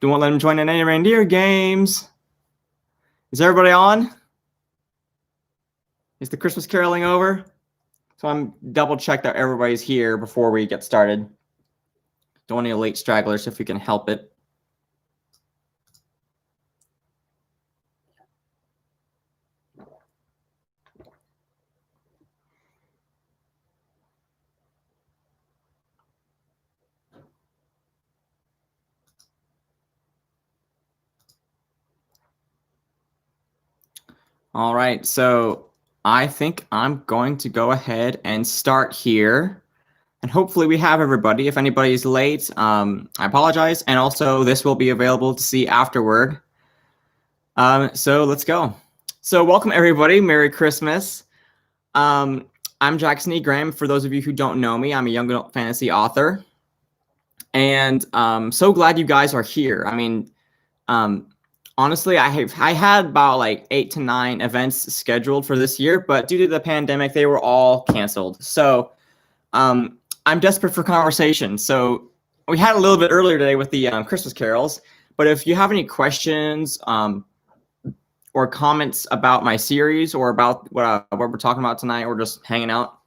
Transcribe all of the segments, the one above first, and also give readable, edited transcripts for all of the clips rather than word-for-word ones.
Don't let them join in any reindeer games. Is everybody on? Is the Christmas caroling over? So I'm double check that everybody's here before we get started. Don't want any late stragglers if we can help it. All right, so I think I'm going to go ahead and start here. And hopefully we have everybody. If anybody is late, I apologize. And also this will be available to see afterward. So let's go. So welcome everybody. Merry Christmas. I'm Jackson E. Graham. For those of you who don't know me, I'm a young adult fantasy author. And so glad you guys are here. I mean, honestly, I had about like 8 to 9 events scheduled for this year, but due to the pandemic, they were all canceled. So I'm desperate for conversation. So we had a little bit earlier today with the Christmas carols, but if you have any questions or comments about my series or about what we're talking about tonight, or just hanging out,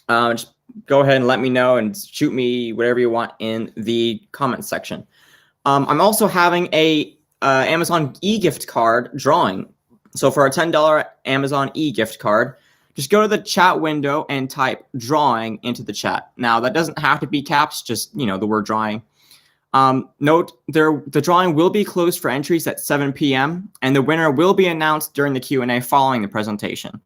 just go ahead and let me know and shoot me whatever you want in the comment section. I'm also having a Amazon e-gift card drawing. So for a $10 Amazon e-gift card, just go to the chat window and type drawing into the chat. Now that doesn't have to be caps, just, you know, the word drawing. Note the drawing will be closed for entries at 7 p.m. and the winner will be announced during the Q&A following the presentation.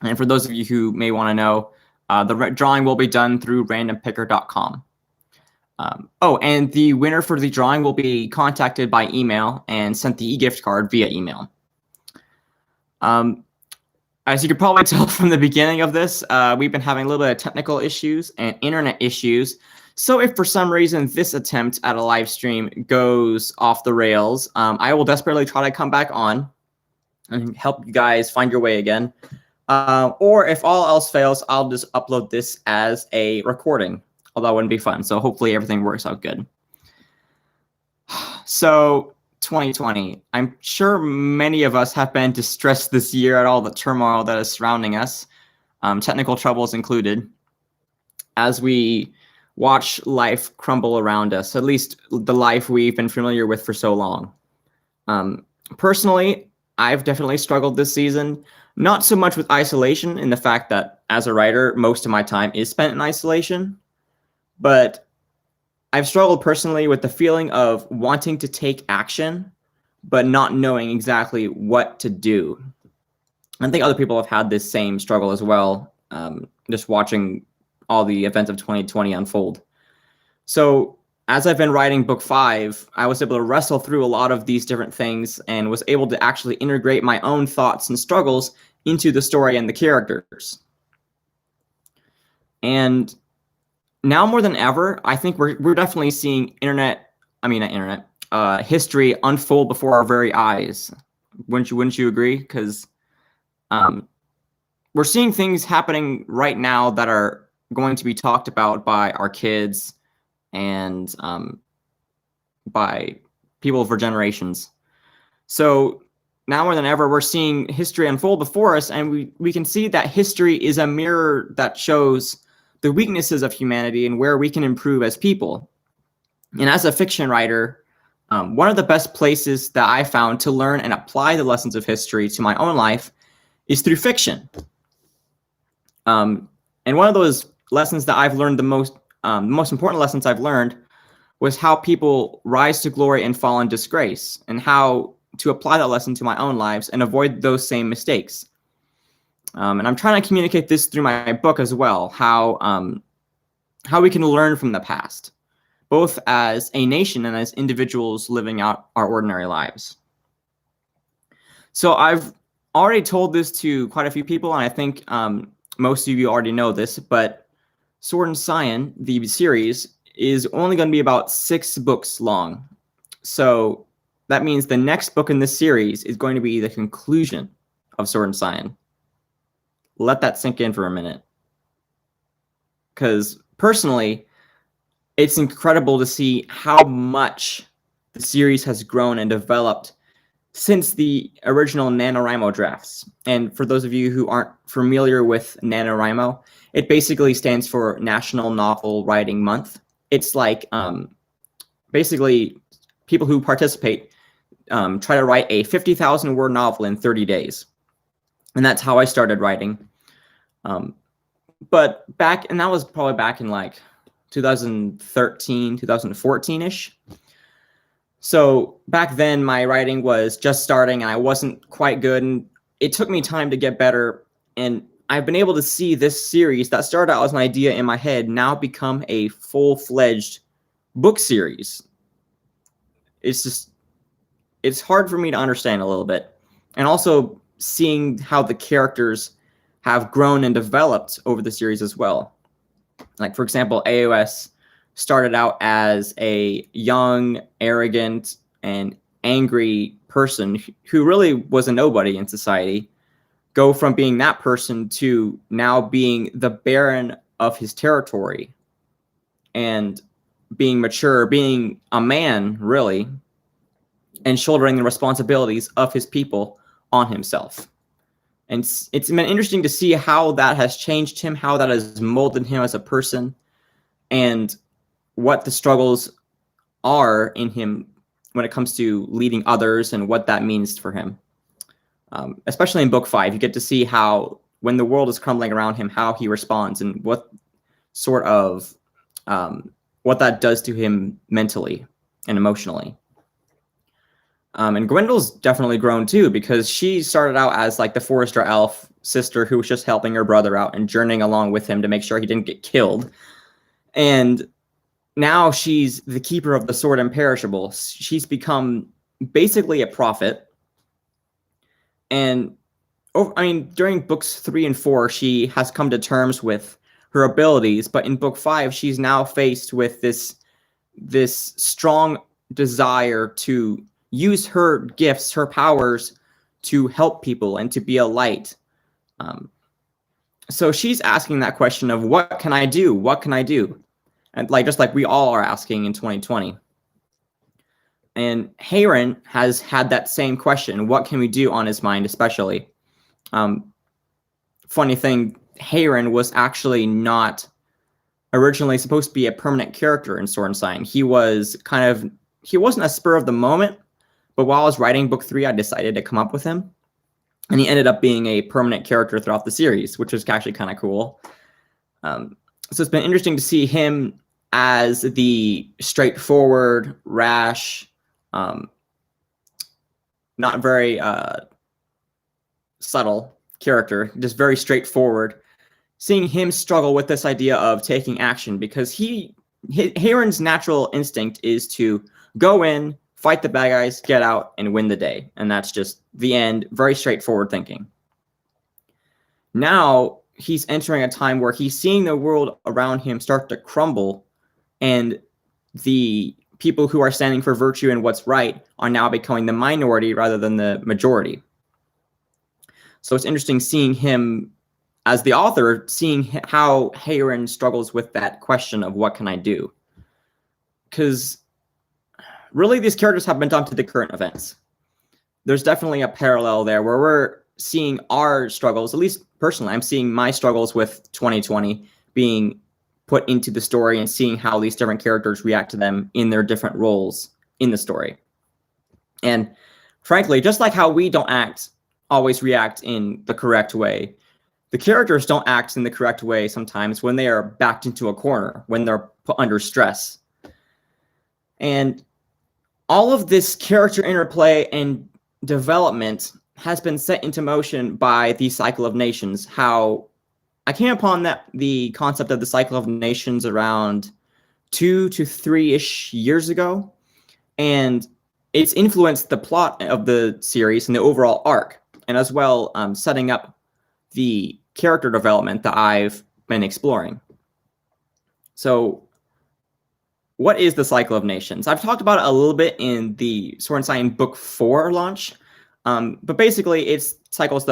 And for those of you who may want to know, the drawing will be done through randompicker.com. Oh, and the winner for the drawing will be contacted by email and sent the e-gift card via email. As you could probably tell from the beginning of this, we've been having a little bit of technical issues and internet issues. So if for some reason this attempt at a live stream goes off the rails, I will desperately try to come back on and help you guys find your way again. Or if all else fails, I'll just upload this as a recording, although that wouldn't be fun. So hopefully everything works out good. So 2020, I'm sure many of us have been distressed this year at all the turmoil that is surrounding us, technical troubles included, as we watch life crumble around us, at least the life we've been familiar with for so long. Personally, I've definitely struggled this season, not so much with isolation in the fact that as a writer, most of my time is spent in isolation, but I've struggled personally with the feeling of wanting to take action, but not knowing exactly what to do. I think other people have had this same struggle as well, just watching all the events of 2020 unfold. So as I've been writing book 5, I was able to wrestle through a lot of these different things and was able to actually integrate my own thoughts and struggles into the story and the characters. And now more than ever, I think we're definitely seeing history unfold before our very eyes. Wouldn't you agree? Because we're seeing things happening right now that are going to be talked about by our kids and by people for generations. So now more than ever, we're seeing history unfold before us, and we can see that history is a mirror that shows the weaknesses of humanity and where we can improve as people. And as a fiction writer, one of the best places that I found to learn and apply the lessons of history to my own life is through fiction. And one of those lessons that I've learned the most important lessons I've learned was how people rise to glory and fall in disgrace, and how to apply that lesson to my own lives and avoid those same mistakes. And I'm trying to communicate this through my book as well, how we can learn from the past, both as a nation and as individuals living out our ordinary lives. So I've already told this to quite a few people, and I think most of you already know this, but Sword and Scion, the series, is only going to be about 6 books long. So that means the next book in this series is going to be the conclusion of Sword and Scion. Let that sink in for a minute. Because personally, it's incredible to see how much the series has grown and developed since the original NaNoWriMo drafts. And for those of you who aren't familiar with NaNoWriMo, it basically stands for National Novel Writing Month. It's like basically people who participate try to write a 50,000 word novel in 30 days. And that's how I started writing. But and that was probably back in like 2013, 2014-ish. So back then my writing was just starting and I wasn't quite good, and it took me time to get better. And I've been able to see this series that started out as an idea in my head now become a full-fledged book series. It's hard for me to understand a little bit. And also seeing how the characters have grown and developed over the series as well. Like, for example, AOS started out as a young, arrogant, and angry person who really was a nobody in society, go from being that person to now being the baron of his territory and being mature, being a man, really, and shouldering the responsibilities of his people on himself. And it's been interesting to see how that has changed him, how that has molded him as a person, and what the struggles are in him when it comes to leading others and what that means for him. Especially in book 5, you get to see how, when the world is crumbling around him, how he responds and what sort of, what that does to him mentally and emotionally. And Gwendel's definitely grown too, because she started out as like the Forester elf sister who was just helping her brother out and journeying along with him to make sure he didn't get killed. And now she's the keeper of the sword imperishable. She's become basically a prophet. And during books 3 and 4, she has come to terms with her abilities, but in book 5, she's now faced with this strong desire to use her gifts, her powers, to help people and to be a light. So she's asking that question of, what can I do? What can I do? And just like we all are asking in 2020. And Hayren has had that same question. What can we do on his mind, especially? Funny thing, Hayren was actually not originally supposed to be a permanent character in Sword and Scion. He wasn't a spur of the moment, but while I was writing book 3, I decided to come up with him. And he ended up being a permanent character throughout the series, which was actually kind of cool. So it's been interesting to see him as the straightforward, rash, not very subtle character, just very straightforward. Seeing him struggle with this idea of taking action, because Hayren's natural instinct is to go in, fight the bad guys, get out, and win the day. And that's just the end. Very straightforward thinking. Now he's entering a time where he's seeing the world around him start to crumble, and the people who are standing for virtue and what's right are now becoming the minority rather than the majority. So it's interesting seeing him, as the author, seeing how Hayren struggles with that question of what can I do? Because really these characters have been done to the current events. There's definitely a parallel there where we're seeing our struggles, at least personally, I'm seeing my struggles with 2020 being put into the story and seeing how these different characters react to them in their different roles in the story. And frankly, just like how we don't always react in the correct way, the characters don't act in the correct way sometimes when they are backed into a corner, when they're put under stress. And all of this character interplay and development has been set into motion by the Cycle of Nations. How I came upon the concept of the Cycle of Nations around 2 to 3-ish years ago, and it's influenced the plot of the series and the overall arc, and as well setting up the character development that I've been exploring. So what is the Cycle of Nations? I've talked about it a little bit in the Sword and Scion Book 4 launch, but basically it's cycles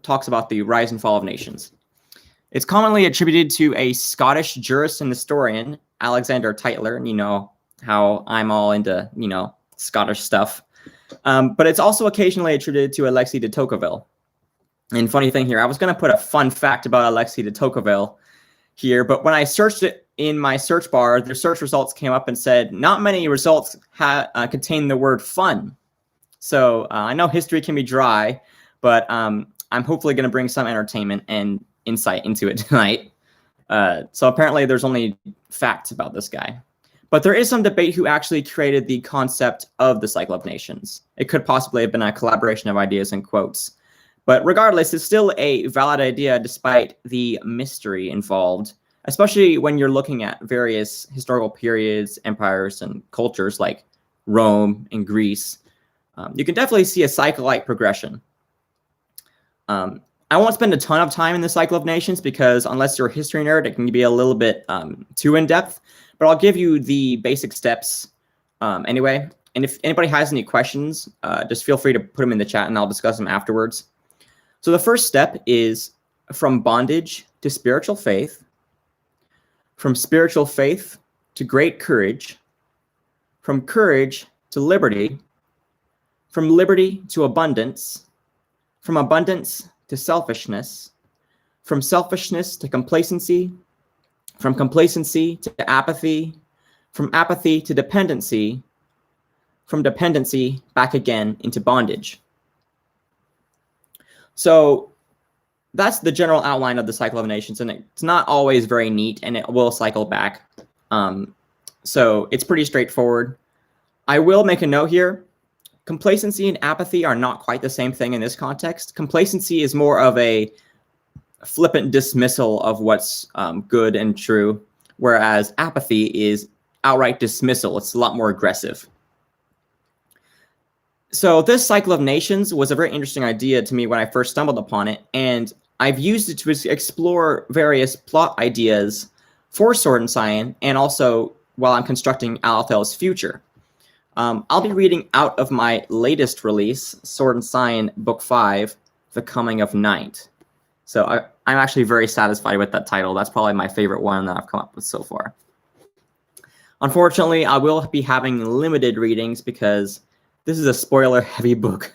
talks about the rise and fall of nations. It's commonly attributed to a Scottish jurist and historian, Alexander Tytler, and you know how I'm all into, Scottish stuff. But it's also occasionally attributed to Alexis de Tocqueville. And funny thing here, I was going to put a fun fact about Alexis de Tocqueville here, but when I searched it in my search bar, the search results came up and said not many results contain the word fun. So I know history can be dry, but I'm hopefully going to bring some entertainment and insight into it tonight. So apparently there's only facts about this guy. But there is some debate who actually created the concept of the Cycle of Nations. It could possibly have been a collaboration of ideas and quotes. But regardless, it's still a valid idea despite the mystery involved, especially when you're looking at various historical periods, empires, and cultures like Rome and Greece. You can definitely see a cycle-like progression. I won't spend a ton of time in the Cycle of Nations because unless you're a history nerd, it can be a little bit too in-depth. But I'll give you the basic steps anyway. And if anybody has any questions, just feel free to put them in the chat and I'll discuss them afterwards. So the first step is from bondage to spiritual faith, from spiritual faith to great courage, from courage to liberty, from liberty to abundance, from abundance to selfishness, from selfishness to complacency, from complacency to apathy, from apathy to dependency, from dependency back again into bondage. So that's the general outline of the Cycle of Nations, and it's not always very neat, and it will cycle back. So it's pretty straightforward. I will make a note here. Complacency and apathy are not quite the same thing in this context. Complacency is more of a flippant dismissal of what's good and true, whereas apathy is outright dismissal. It's a lot more aggressive. So this Cycle of Nations was a very interesting idea to me when I first stumbled upon it, and I've used it to explore various plot ideas for Sword and Scion, and also while I'm constructing Alathel's future. I'll be reading out of my latest release, Sword and Scion Book 5, The Coming of Night. So I'm actually very satisfied with that title. That's probably my favorite one that I've come up with so far. Unfortunately, I will be having limited readings because this is a spoiler-heavy book.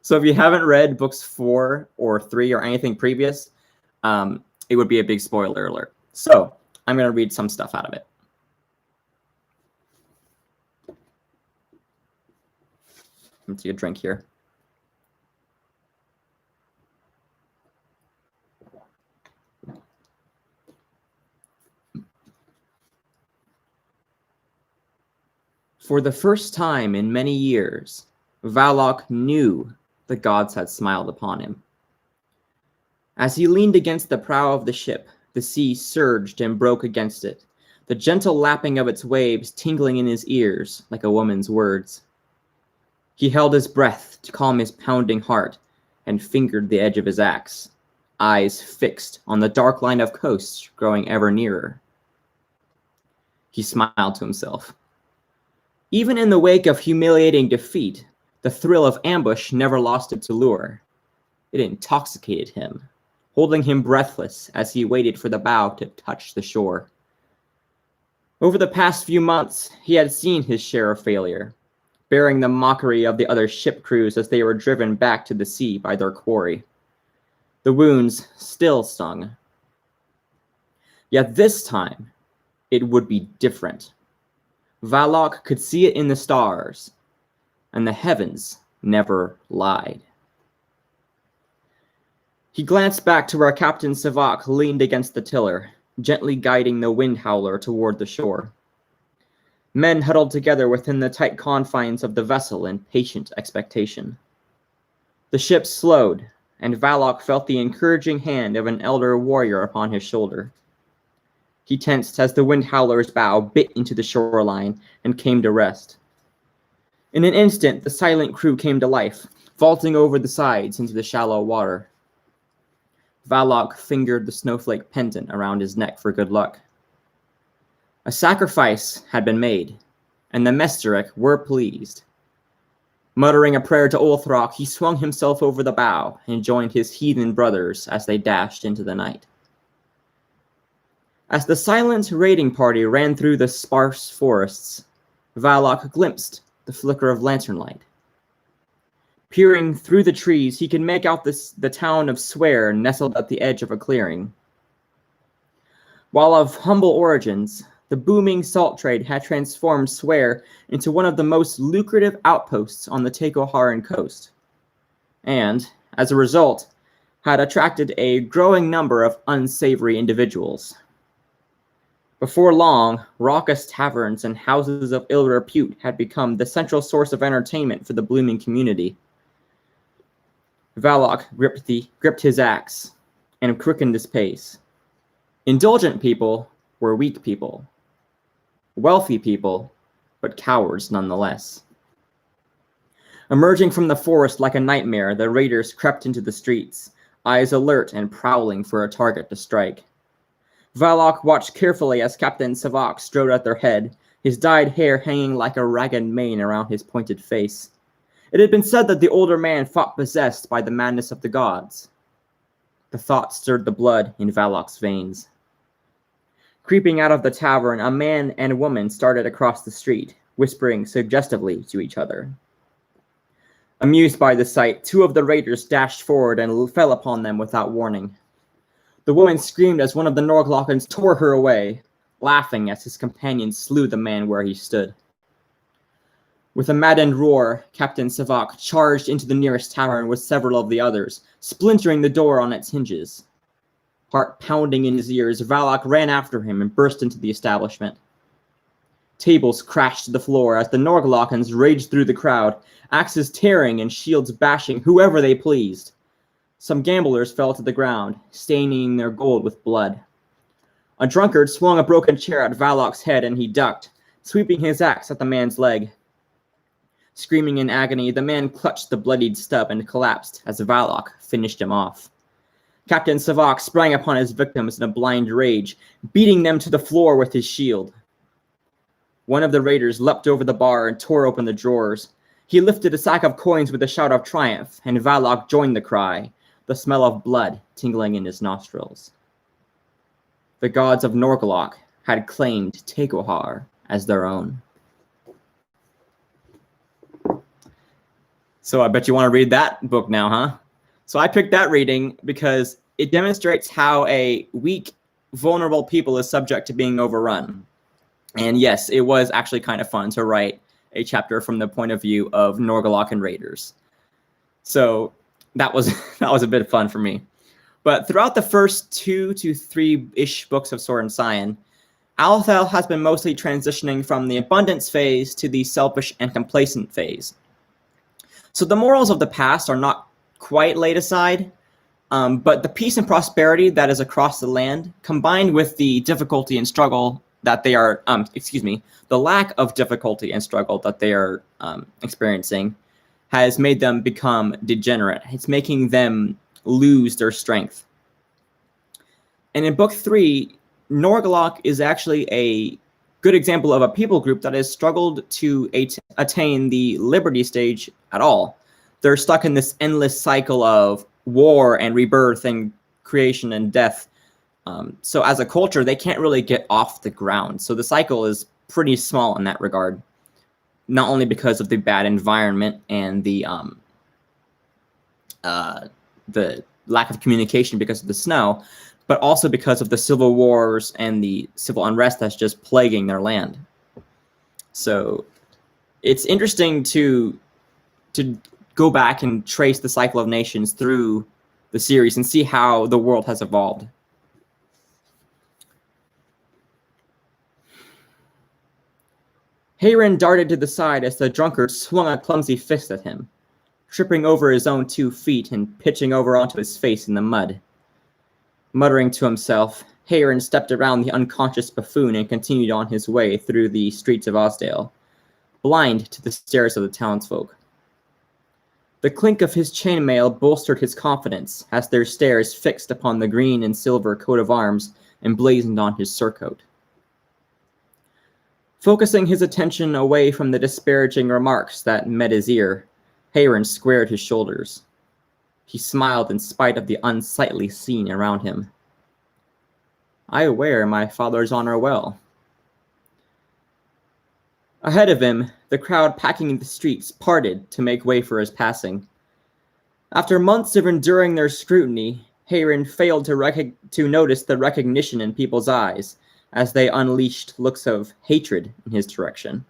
So if you haven't read books 4 or 3 or anything previous, it would be a big spoiler alert. So I'm going to read some stuff out of it. Let me take a drink here. For the first time in many years, Valok knew the gods had smiled upon him. As he leaned against the prow of the ship, the sea surged and broke against it, the gentle lapping of its waves tingling in his ears like a woman's words. He held his breath to calm his pounding heart and fingered the edge of his axe, eyes fixed on the dark line of coast growing ever nearer. He smiled to himself. Even in the wake of humiliating defeat, the thrill of ambush never lost its allure. It intoxicated him, holding him breathless as he waited for the bow to touch the shore. Over the past few months, he had seen his share of failure, bearing the mockery of the other ship crews as they were driven back to the sea by their quarry. The wounds still stung. Yet this time, it would be different. Valok could see it in the stars, and the heavens never lied. He glanced back to where Captain Savak leaned against the tiller, gently guiding the wind howler toward the shore. Men huddled together within the tight confines of the vessel in patient expectation. The ship slowed, and Valok felt the encouraging hand of an elder warrior upon his shoulder. He tensed as the wind howler's bow bit into the shoreline and came to rest. In an instant, the silent crew came to life, vaulting over the sides into the shallow water. Valok fingered the snowflake pendant around his neck for good luck. A sacrifice had been made, and the Mesteric were pleased. Muttering a prayer to Ulthrok, he swung himself over the bow and joined his heathen brothers as they dashed into the night. As the silent raiding party ran through the sparse forests, Valok glimpsed the flicker of lantern light. Peering through the trees, he could make out the town of Swear nestled at the edge of a clearing. While of humble origins, the booming salt trade had transformed Swear into one of the most lucrative outposts on the Tekoharan coast, and, as a result, had attracted a growing number of unsavory individuals. Before long, raucous taverns and houses of ill repute had become the central source of entertainment for the blooming community. Valak gripped his axe and quickened his pace. Indulgent people were weak people. Wealthy people, but cowards nonetheless. Emerging from the forest like a nightmare, the raiders crept into the streets, eyes alert and prowling for a target to strike. Valak watched carefully as Captain Savak strode at their head, his dyed hair hanging like a ragged mane around his pointed face. It had been said that the older man fought possessed by the madness of the gods. The thought stirred the blood in Valak's veins. Creeping out of the tavern, a man and a woman started across the street, whispering suggestively to each other. Amused by the sight, two of the raiders dashed forward and fell upon them without warning. The woman screamed as one of the Norglokans tore her away, laughing as his companions slew the man where he stood. With a maddened roar, Captain Savak charged into the nearest tavern with several of the others, splintering the door on its hinges. Heart pounding in his ears, Valak ran after him and burst into the establishment. Tables crashed to the floor as the Norglokans raged through the crowd, axes tearing and shields bashing whoever they pleased. Some gamblers fell to the ground, staining their gold with blood. A drunkard swung a broken chair at Valak's head and he ducked, sweeping his axe at the man's leg. Screaming in agony, the man clutched the bloodied stub and collapsed as Valak finished him off. Captain Savak sprang upon his victims in a blind rage, beating them to the floor with his shield. One of the raiders leapt over the bar and tore open the drawers. He lifted a sack of coins with a shout of triumph, and Valak joined the cry, the smell of blood tingling in his nostrils. The gods of Norglok had claimed Tekohar as their own. So I bet you want to read that book now, huh? So I picked that reading because it demonstrates how a weak, vulnerable people is subject to being overrun. And yes, it was actually kind of fun to write a chapter from the point of view of Norgalokan raiders. So that was a bit of fun for me. But throughout the first 2 to 3-ish books of Sword and Scion, Althel has been mostly transitioning from the abundance phase to the selfish and complacent phase. So the morals of the past are not quite laid aside, but the peace and prosperity that is across the land, combined with the difficulty and struggle that they are, the lack of difficulty and struggle that they are experiencing, has made them become degenerate. It's making them lose their strength. And in Book 3, Norgalok is actually a good example of a people group that has struggled to attain the liberty stage at all. They're stuck in this endless cycle of war and rebirth and creation and death. So as a culture, they can't really get off the ground. So the cycle is pretty small in that regard, not only because of the bad environment and the lack of communication because of the snow, but also because of the civil wars and the civil unrest that's just plaguing their land. So it's interesting to go back and trace the cycle of nations through the series and see how the world has evolved. Hayron darted to the side as the drunkard swung a clumsy fist at him, tripping over his own 2 feet and pitching over onto his face in the mud. Muttering to himself, Hayron stepped around the unconscious buffoon and continued on his way through the streets of Osdale, blind to the stares of the townsfolk. The clink of his chainmail bolstered his confidence as their stares fixed upon the green and silver coat of arms emblazoned on his surcoat. Focusing his attention away from the disparaging remarks that met his ear, Hayron squared his shoulders. He smiled in spite of the unsightly scene around him. "I wear my father's honor well." Ahead of him, The crowd packing the streets parted to make way for his passing. After months of enduring their scrutiny, Hayron failed to notice the recognition in people's eyes as they unleashed looks of hatred in his direction.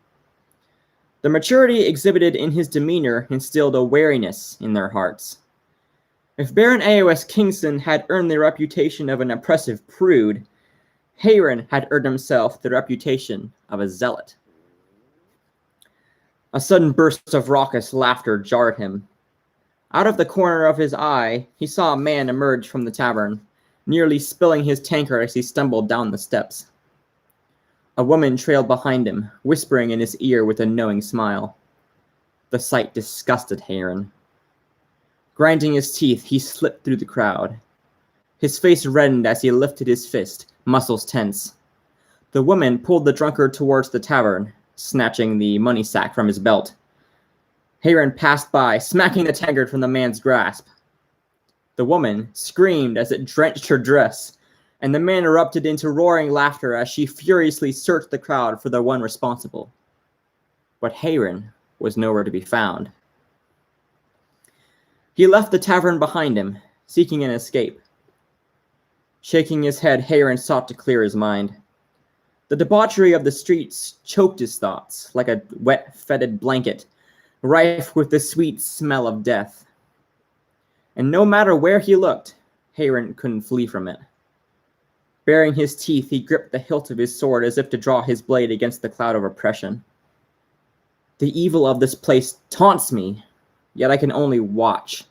The maturity exhibited in his demeanor instilled a wariness in their hearts. If Baron A.O.S. Kingston had earned the reputation of an oppressive prude, Hayron had earned himself the reputation of a zealot. A sudden burst of raucous laughter jarred him. Out of the corner of his eye, he saw a man emerge from the tavern, nearly spilling his tankard as he stumbled down the steps. A woman trailed behind him, whispering in his ear with a knowing smile. The sight disgusted Hayron. Grinding his teeth, he slipped through the crowd. His face reddened as he lifted his fist, muscles tense. The woman pulled the drunkard towards the tavern, snatching the money sack from his belt. Hayron passed by, smacking the tankard from the man's grasp. The woman screamed as it drenched her dress, and the man erupted into roaring laughter as she furiously searched the crowd for the one responsible. But Hayron was nowhere to be found. He left the tavern behind him, seeking an escape. Shaking his head, Hayron sought to clear his mind. The debauchery of the streets choked his thoughts like a wet, fetid blanket, rife with the sweet smell of death. And no matter where he looked, Hayron couldn't flee from it. Baring his teeth, he gripped the hilt of his sword as if to draw his blade against the cloud of oppression. The evil of this place taunts me, yet I can only watch.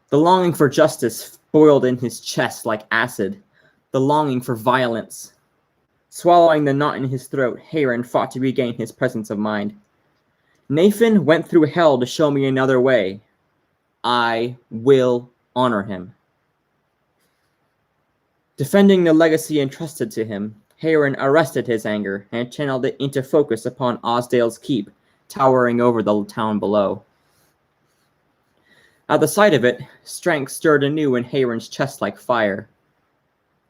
The longing for justice boiled in his chest like acid, the longing for violence. Swallowing the knot in his throat, Hayron fought to regain his presence of mind. Nathan went through hell to show me another way. I will honor him. Defending the legacy entrusted to him, Hayron arrested his anger and channeled it into focus upon Osdale's keep, towering over the town below. At the sight of it, strength stirred anew in Hayron's chest like fire.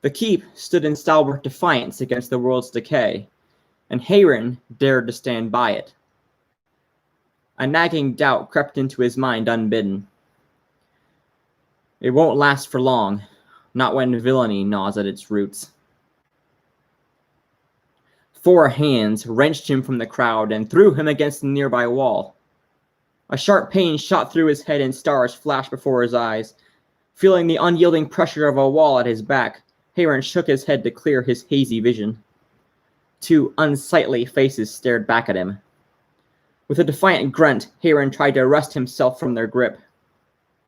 The keep stood in stalwart defiance against the world's decay, and Hayron dared to stand by it. A nagging doubt crept into his mind unbidden. It won't last for long, not when villainy gnaws at its roots. 4 hands wrenched him from the crowd and threw him against the nearby wall. A sharp pain shot through his head and stars flashed before his eyes. Feeling the unyielding pressure of a wall at his back, Hayron shook his head to clear his hazy vision. 2 unsightly faces stared back at him. With a defiant grunt, Hayron tried to wrest himself from their grip.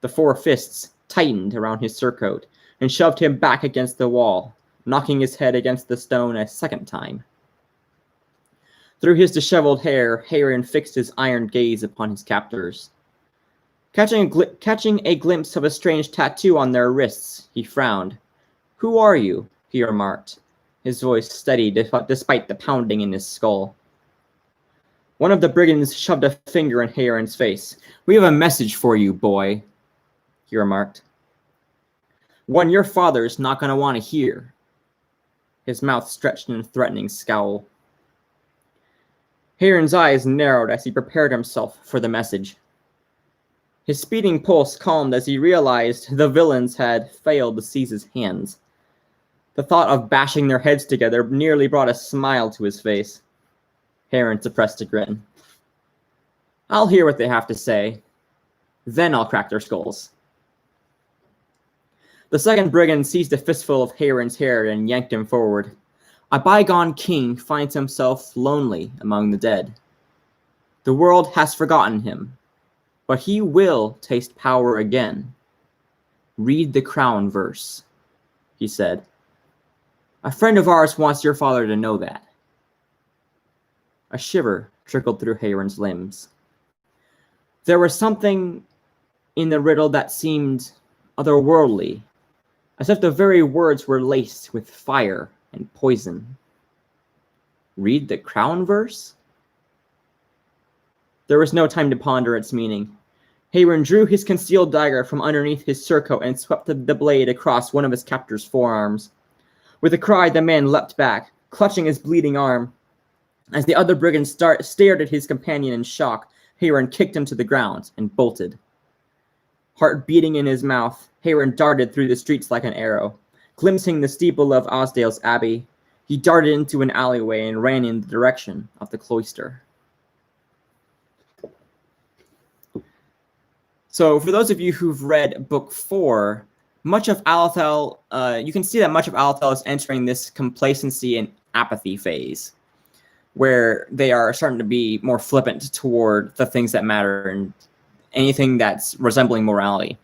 The 4 fists tightened around his surcoat and shoved him back against the wall, knocking his head against the stone a second time. Through his disheveled hair, Hayron fixed his iron gaze upon his captors. Catching a glimpse of a strange tattoo on their wrists, he frowned. "Who are you?" he remarked, his voice steady despite the pounding in his skull. One of the brigands shoved a finger in Hayron's face. "We have a message for you, boy," he remarked. "One your father's not going to want to hear." His mouth stretched in a threatening scowl. Hayron's eyes narrowed as he prepared himself for the message. His speeding pulse calmed as he realized the villains had failed to seize his hands. The thought of bashing their heads together nearly brought a smile to his face. Hayron suppressed a grin. "I'll hear what they have to say. Then I'll crack their skulls." The second brigand seized a fistful of Hayron's hair and yanked him forward. A bygone king finds himself lonely among the dead. The world has forgotten him, but he will taste power again. "Read the crown verse," he said. "A friend of ours wants your father to know that." A shiver trickled through Hayron's limbs. There was something in the riddle that seemed otherworldly, as if the very words were laced with fire and poison. Read the crown verse? There was no time to ponder its meaning. Hayron drew his concealed dagger from underneath his surcoat and swept the blade across one of his captor's forearms. With a cry, the man leapt back, clutching his bleeding arm. As the other brigands stared at his companion in shock, Hayron kicked him to the ground and bolted. Heart beating in his mouth, Hayron darted through the streets like an arrow. Glimpsing the steeple of Osdale's Abbey, he darted into an alleyway and ran in the direction of the cloister. So, for those of you who've read Book 4, much of Alethel, you can see that much of Alethel is entering this complacency and apathy phase, where they are starting to be more flippant toward the things that matter and anything that's resembling morality.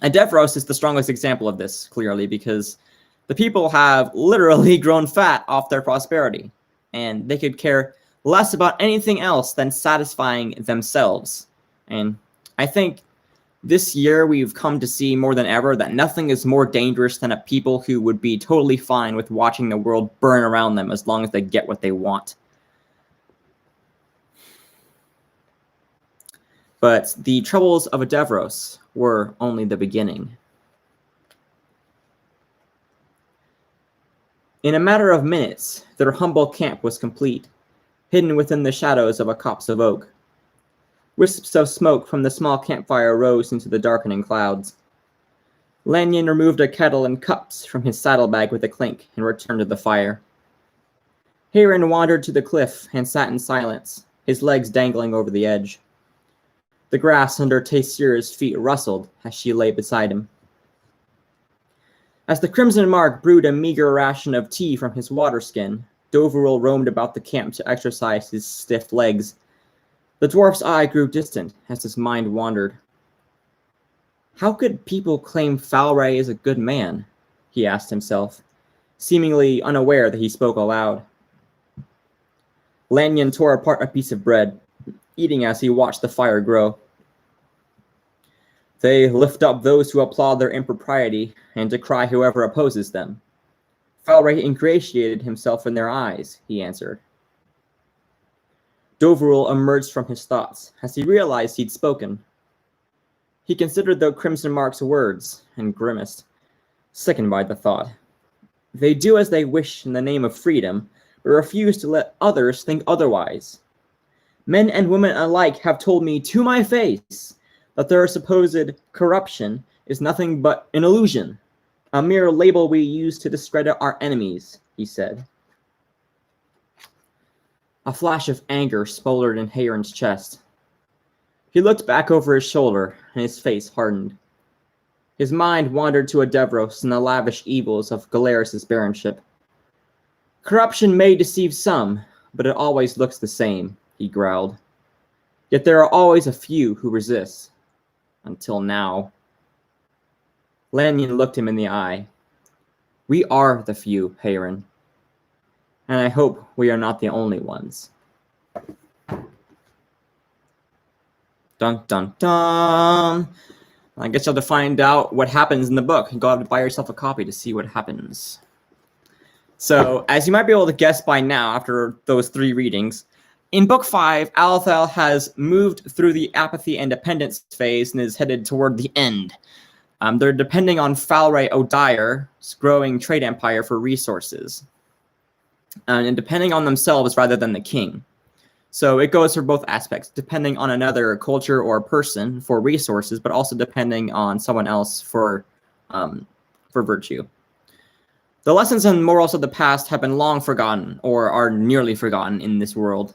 And Devros is the strongest example of this, clearly, because the people have literally grown fat off their prosperity, and they could care less about anything else than satisfying themselves. And I think this year we've come to see more than ever that nothing is more dangerous than a people who would be totally fine with watching the world burn around them as long as they get what they want. But the troubles of Devros were only the beginning. In a matter of minutes, their humble camp was complete, hidden within the shadows of a copse of oak. Wisps of smoke from the small campfire rose into the darkening clouds. Lanyon removed a kettle and cups from his saddlebag with a clink and returned to the fire. Hayron wandered to the cliff and sat in silence, his legs dangling over the edge. The grass under Taysir's feet rustled as she lay beside him. As the Crimson Mark brewed a meager ration of tea from his water skin, Doveril roamed about the camp to exercise his stiff legs. The dwarf's eye grew distant as his mind wandered. How could people claim Falray is a good man? He asked himself, seemingly unaware that he spoke aloud. Lanyon tore apart a piece of bread, eating as he watched the fire grow. They lift up those who applaud their impropriety and decry whoever opposes them. Falray ingratiated himself in their eyes, he answered. Doveril emerged from his thoughts as he realized he'd spoken. He considered the Crimson Mark's words and grimaced, sickened by the thought. They do as they wish in the name of freedom, but refuse to let others think otherwise. Men and women alike have told me to my face that their supposed corruption is nothing but an illusion, a mere label we use to discredit our enemies, he said. A flash of anger smoldered in Hayron's chest. He looked back over his shoulder, and his face hardened. His mind wandered to Devros and the lavish evils of Galeris's baronship. Corruption may deceive some, but it always looks the same, he growled. Yet there are always a few who resist. Until now. Lanyon looked him in the eye. We are the few, Hayron. And I hope we are not the only ones. Dun dun dun! I guess you'll have to find out what happens in the book. Go out and buy yourself a copy to see what happens. So, as you might be able to guess by now, after those 3 readings, in Book 5, Alethel has moved through the apathy and dependence phase and is headed toward the end. They're depending on Falray O'Dire's growing trade empire for resources, and depending on themselves rather than the king. So it goes for both aspects, depending on another culture or person for resources, but also depending on someone else for virtue. The lessons and morals of the past have been long forgotten, or are nearly forgotten in this world.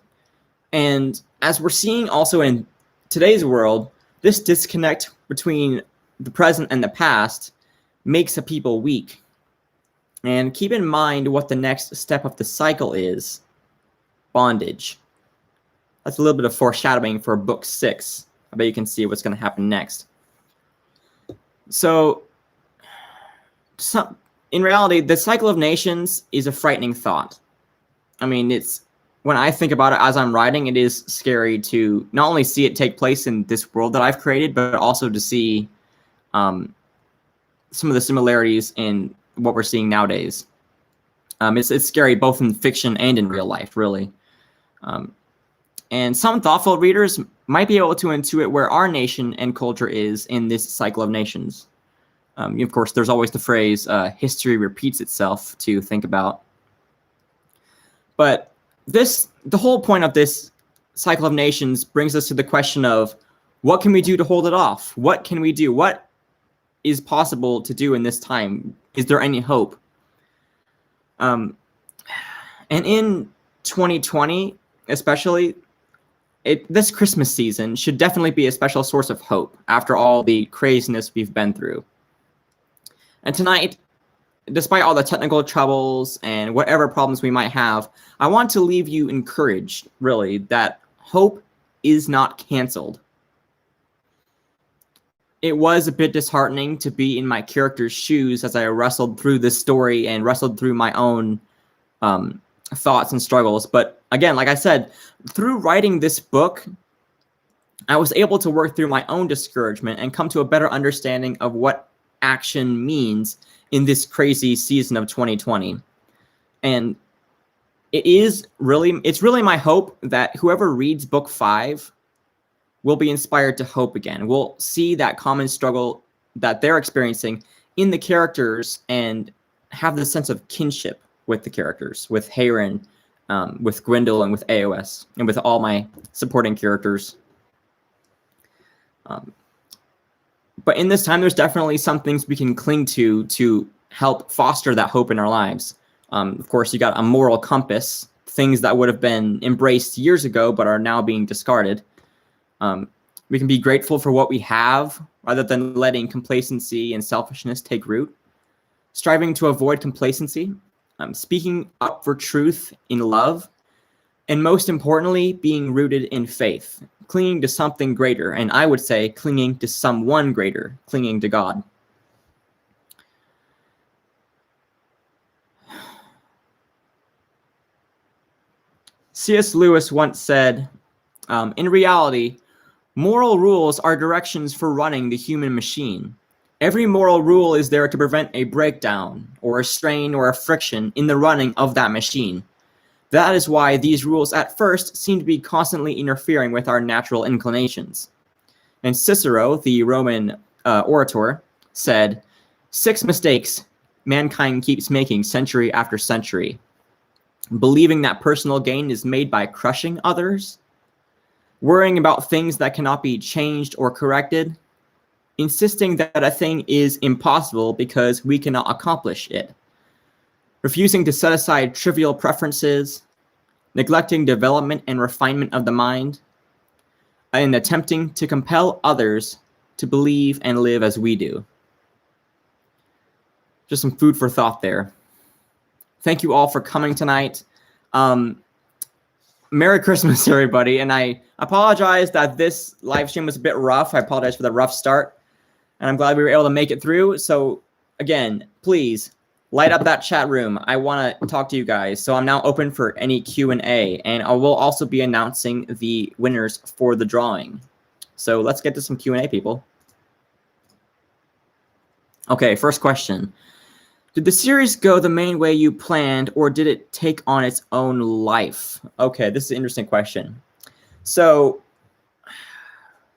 And as we're seeing also in today's world, this disconnect between the present and the past makes a people weak. And keep in mind what the next step of the cycle is: bondage. That's a little bit of foreshadowing for Book 6. I bet you can see what's going to happen next. So, in reality, the cycle of nations is a frightening thought. I mean, when I think about it as I'm writing, it is scary to not only see it take place in this world that I've created, but also to see some of the similarities in what we're seeing nowadays. It's scary both in fiction and in real life, really. And some thoughtful readers might be able to intuit where our nation and culture is in this cycle of nations. Of course, there's always the phrase, history repeats itself, to think about. But the whole point of this cycle of nations brings us to the question of what can we do to hold it off? What can we do? What is possible to do in this time? Is there any hope? And in 2020, especially, this Christmas season should definitely be a special source of hope after all the craziness we've been through. And tonight, despite all the technical troubles and whatever problems we might have, I want to leave you encouraged, really, that hope is not canceled. It was a bit disheartening to be in my character's shoes as I wrestled through this story and wrestled through my own thoughts and struggles. But again, like I said, through writing this book, I was able to work through my own discouragement and come to a better understanding of what action means in this crazy season of 2020. And it's really my hope that whoever reads book 5 will be inspired to hope again. We'll see that common struggle that they're experiencing in the characters and have the sense of kinship with the characters, with Hayren, with Gwendol, and with AOS, and with all my supporting characters. But in this time, there's definitely some things we can cling to help foster that hope in our lives. Of course, you got a moral compass, things that would have been embraced years ago but are now being discarded. We can be grateful for what we have rather than letting complacency and selfishness take root. Striving to avoid complacency, speaking up for truth in love, and most importantly, being rooted in faith, clinging to something greater, and I would say clinging to someone greater, clinging to God. C.S. Lewis once said, in reality, moral rules are directions for running the human machine. Every moral rule is there to prevent a breakdown or a strain or a friction in the running of that machine. That is why these rules at first seem to be constantly interfering with our natural inclinations. And Cicero, the Roman orator, said, 6 mistakes mankind keeps making century after century. Believing that personal gain is made by crushing others, worrying about things that cannot be changed or corrected, insisting that a thing is impossible because we cannot accomplish it, refusing to set aside trivial preferences, neglecting development and refinement of the mind, and attempting to compel others to believe and live as we do. Just some food for thought there. Thank you all for coming tonight. Merry Christmas, everybody. And I apologize that this live stream was a bit rough. I apologize for the rough start. And I'm glad we were able to make it through. So again, please light up that chat room. I want to talk to you guys. So I'm now open for any Q&A. And I will also be announcing the winners for the drawing. So let's get to some Q&A, people. Okay, first question. Did the series go the main way you planned, or did it take on its own life? Okay, this is an interesting question. So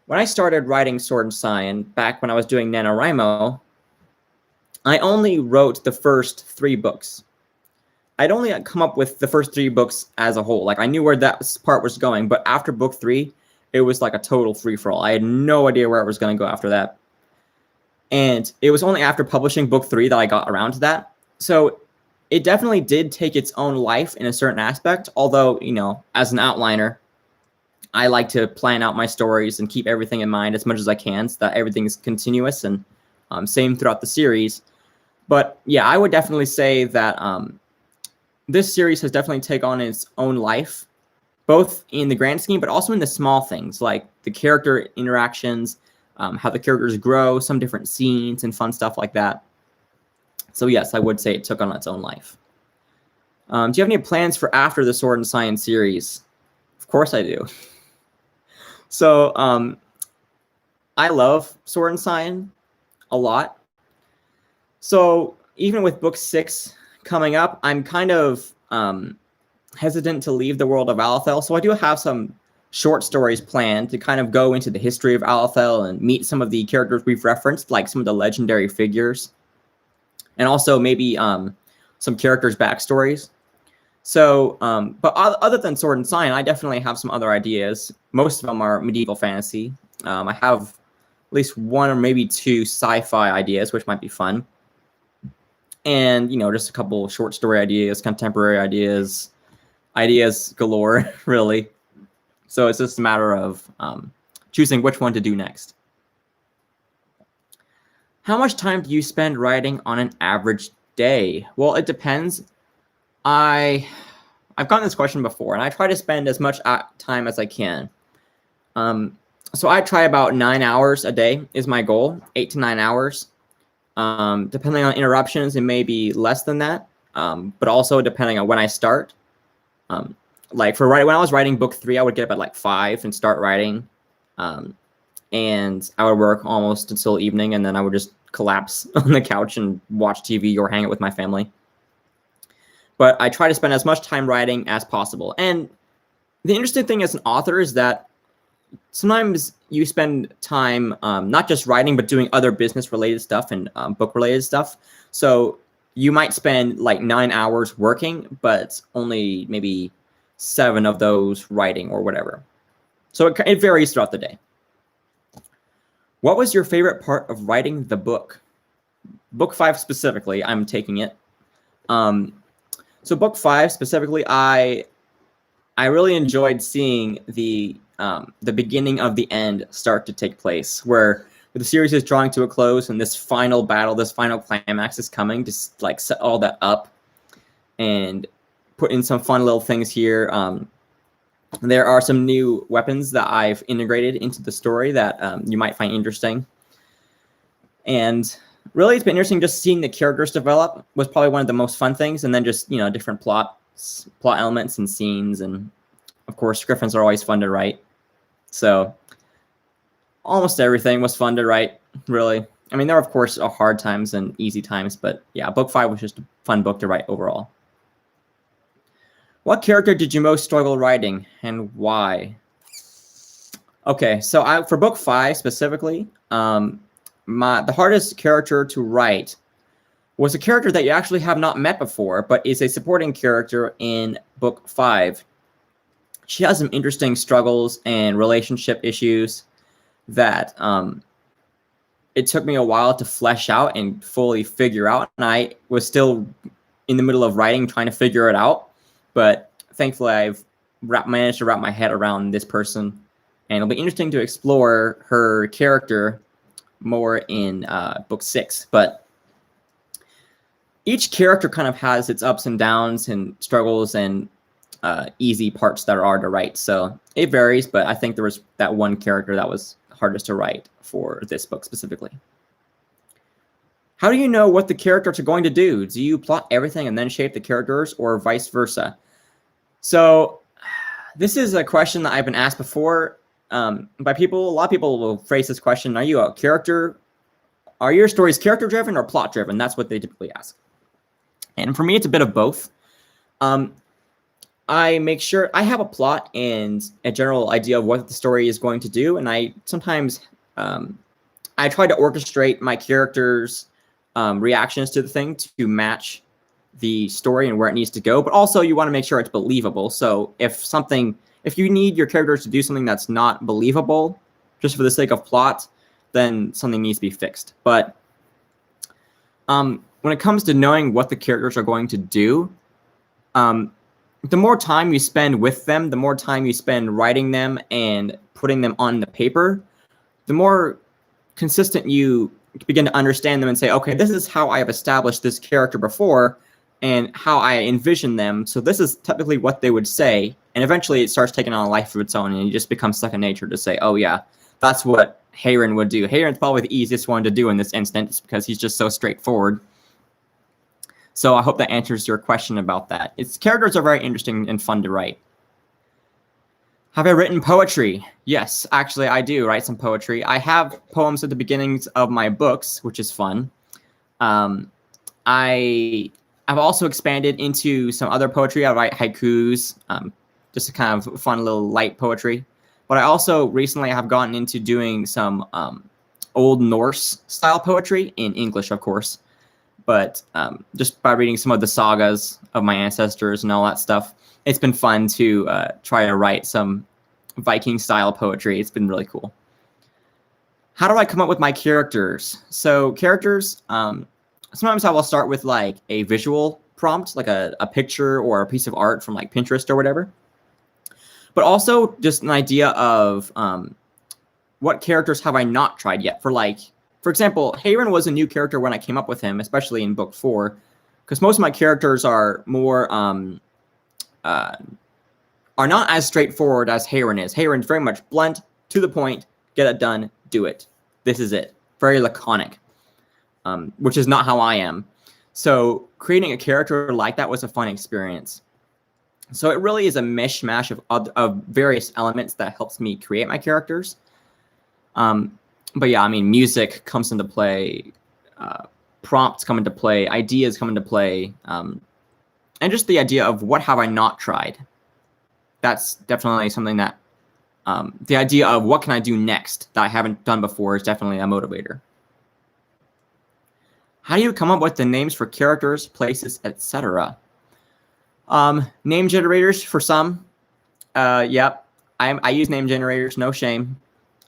when I started writing Sword and Scion, back when I was doing NaNoWriMo, I only wrote the first 3 books. I'd only come up with the first 3 books as a whole. Like, I knew where that part was going, but after book 3, it was like a total free-for-all. I had no idea where it was going to go after that. And it was only after publishing book 3 that I got around to that. So it definitely did take its own life in a certain aspect. Although, you know, as an outliner, I like to plan out my stories and keep everything in mind as much as I can so that everything's continuous and same throughout the series. But yeah, I would definitely say that this series has definitely taken on its own life, both in the grand scheme, but also in the small things like the character interactions, how the characters grow, some different scenes and fun stuff like that. So yes, I would say it took on its own life. Do you have any plans for after the Sword and Scion series? Of course I do. So I love Sword and Scion a lot. So even with book 6 coming up, I'm kind of hesitant to leave the world of Alethel. So I do have some short stories planned to kind of go into the history of Alethel and meet some of the characters we've referenced, like some of the legendary figures, and also maybe some characters' backstories. So, but other than Sword and Scion, I definitely have some other ideas. Most of them are medieval fantasy. I have at least one or maybe two sci-fi ideas, which might be fun. And, just a couple short story ideas, contemporary ideas, ideas galore, really. So it's just a matter of choosing which one to do next. How much time do you spend writing on an average day? Well, it depends. I've gotten this question before, and I try to spend as much time as I can. So I try about 9 hours a day is my goal, 8 to 9 hours. Depending on interruptions, it may be less than that, but also depending on when I start. Like when I was writing book 3, I would get up at like 5 and start writing. And I would work almost until evening, and then I would just collapse on the couch and watch TV or hang out with my family. But I try to spend as much time writing as possible. And the interesting thing as an author is that sometimes you spend time not just writing, but doing other business-related stuff and book-related stuff. So you might spend like 9 hours working, but only maybe 7 of those writing or whatever. So it varies throughout the day. What was your favorite part of writing the book? Book 5 specifically, I'm taking it. So book 5 specifically, I really enjoyed seeing the beginning of the end start to take place, where the series is drawing to a close and this final battle, this final climax is coming to like set all that up and put in some fun little things here. There are some new weapons that I've integrated into the story that you might find interesting. And really, it's been interesting just seeing the characters develop was probably one of the most fun things. And then just, different plot elements and scenes. And of course, Griffins are always fun to write. So almost everything was fun to write, really. I mean, there are, of course, hard times and easy times. But yeah, book 5 was just a fun book to write overall. What character did you most struggle writing and why? Okay, so for book 5 specifically, the hardest character to write was a character that you actually have not met before, but is a supporting character in book 5. She has some interesting struggles and relationship issues that it took me a while to flesh out and fully figure out, and I was still in the middle of writing, trying to figure it out. But thankfully, I've managed to wrap my head around this person, and it'll be interesting to explore her character more in book 6. But each character kind of has its ups and downs and struggles and easy parts that are to write. So it varies, but I think there was that one character that was hardest to write for this book specifically. How do you know what the characters are going to do? Do you plot everything and then shape the characters, or vice versa? So this is a question that I've been asked before by people. A lot of people will phrase this question: are your stories character driven or plot driven? That's what they typically ask. And for me, it's a bit of both. I make sure I have a plot and a general idea of what the story is going to do. And I sometimes I try to orchestrate my characters' reactions to the thing to match the story and where it needs to go. But also you want to make sure it's believable. So if you need your characters to do something that's not believable just for the sake of plot, then something needs to be fixed. But when it comes to knowing what the characters are going to do, the more time you spend with them, the more time you spend writing them and putting them on the paper, the more consistent you begin to understand them and say, okay, this is how I have established this character before and how I envision them. So this is typically what they would say. And eventually it starts taking on a life of its own, and you just become second nature to say, oh yeah, that's what Hayron would do. Hayron's probably the easiest one to do in this instance because he's just so straightforward. So I hope that answers your question about that. Its characters are very interesting and fun to write. Have I written poetry? Yes, actually I do write some poetry. I have poems at the beginnings of my books, which is fun. I've also expanded into some other poetry. I write haikus, just a kind of fun little light poetry. But I also recently have gotten into doing some Old Norse style poetry in English, of course. But just by reading some of the sagas of my ancestors and all that stuff, it's been fun to try to write some Viking-style poetry. It's been really cool. How do I come up with my characters? So characters, sometimes I will start with like a visual prompt, like a picture or a piece of art from like Pinterest or whatever. But also just an idea of what characters have I not tried yet. For example, Hayron was a new character when I came up with him, especially in book 4, because most of my characters are more are not as straightforward as Hayron is. Hayron's very much blunt, to the point, get it done, do it. This is it. Very laconic, which is not how I am. So creating a character like that was a fun experience. So it really is a mishmash of various elements that helps me create my characters. But yeah, I mean, music comes into play, prompts come into play, ideas come into play, and just the idea of what have I not tried. That's definitely something that the idea of what can I do next that I haven't done before is definitely a motivator. How do you come up with the names for characters, places, etc.? Name generators for some. Yep, I use name generators, no shame.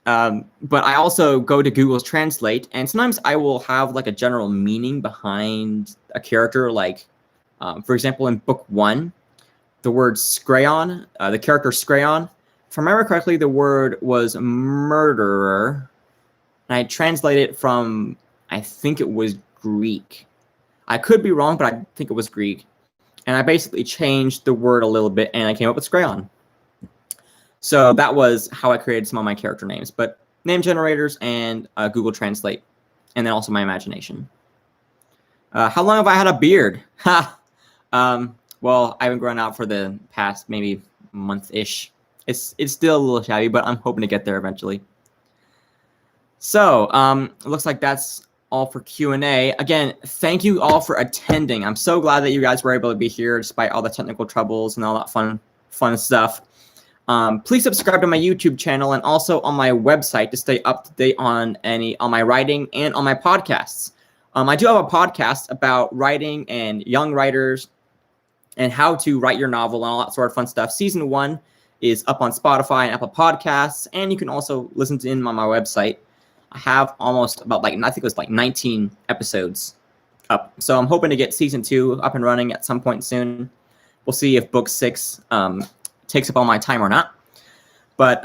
But I also go to Google's Translate, and sometimes I will have like a general meaning behind a character. Like, for example, in book 1, the word Scion, the character Scion, if I remember correctly, the word was murderer, and I translated it from, I think it was Greek. I could be wrong, but I think it was Greek. And I basically changed the word a little bit, and I came up with Scion. So that was how I created some of my character names. But name generators and Google Translate, and then also my imagination. How long have I had a beard? Ha! Well, I haven't grown out for the past maybe month-ish. It's still a little shabby, but I'm hoping to get there eventually. So it looks like that's all for Q&A. Again, thank you all for attending. I'm so glad that you guys were able to be here despite all the technical troubles and all that fun stuff. Please subscribe to my YouTube channel and also on my website to stay up to date on my writing and on my podcasts. I do have a podcast about writing and young writers and how to write your novel and all that sort of fun stuff. Season 1 is up on Spotify and Apple Podcasts, and you can also listen to it on my website. I have almost about I think it was 19 episodes up. So I'm hoping to get season 2 up and running at some point soon. We'll see if book 6 takes up all my time or not. But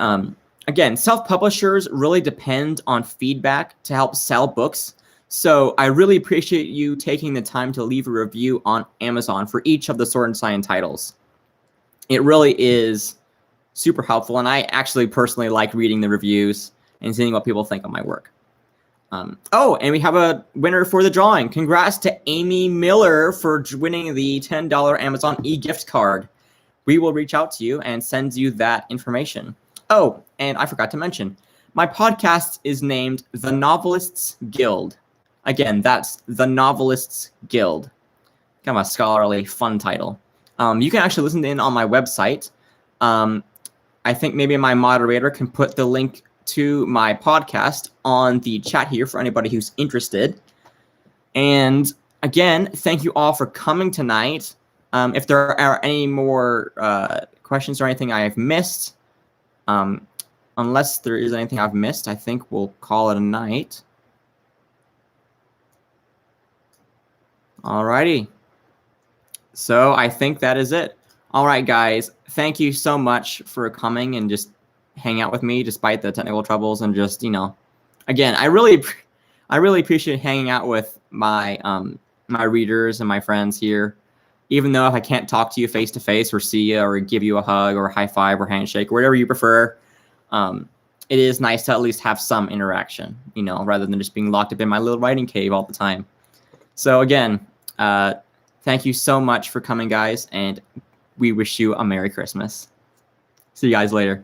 again, self-publishers really depend on feedback to help sell books. So I really appreciate you taking the time to leave a review on Amazon for each of the Sword and Scion titles. It really is super helpful, and I actually personally like reading the reviews and seeing what people think of my work. Oh, and we have a winner for the drawing. Congrats to Amy Miller for winning the $10 Amazon e-gift card. We will reach out to you and send you that information. Oh, and I forgot to mention, my podcast is named The Novelists Guild. Again, that's The Novelists Guild. Kind of a scholarly, fun title. You can actually listen in on my website. I think maybe my moderator can put the link to my podcast on the chat here for anybody who's interested. And again, thank you all for coming tonight. If there are any more questions or anything I have missed, unless there is anything I've missed, I think we'll call it a night. Alrighty. So I think that is it. All right, guys. Thank you so much for coming and just hang out with me despite the technical troubles, and just, again, I really appreciate hanging out with my my readers and my friends here. Even though if I can't talk to you face to face or see you or give you a hug or a high five or handshake or whatever you prefer, it is nice to at least have some interaction, rather than just being locked up in my little writing cave all the time. So again, thank you so much for coming, guys, and we wish you a Merry Christmas. See you guys later.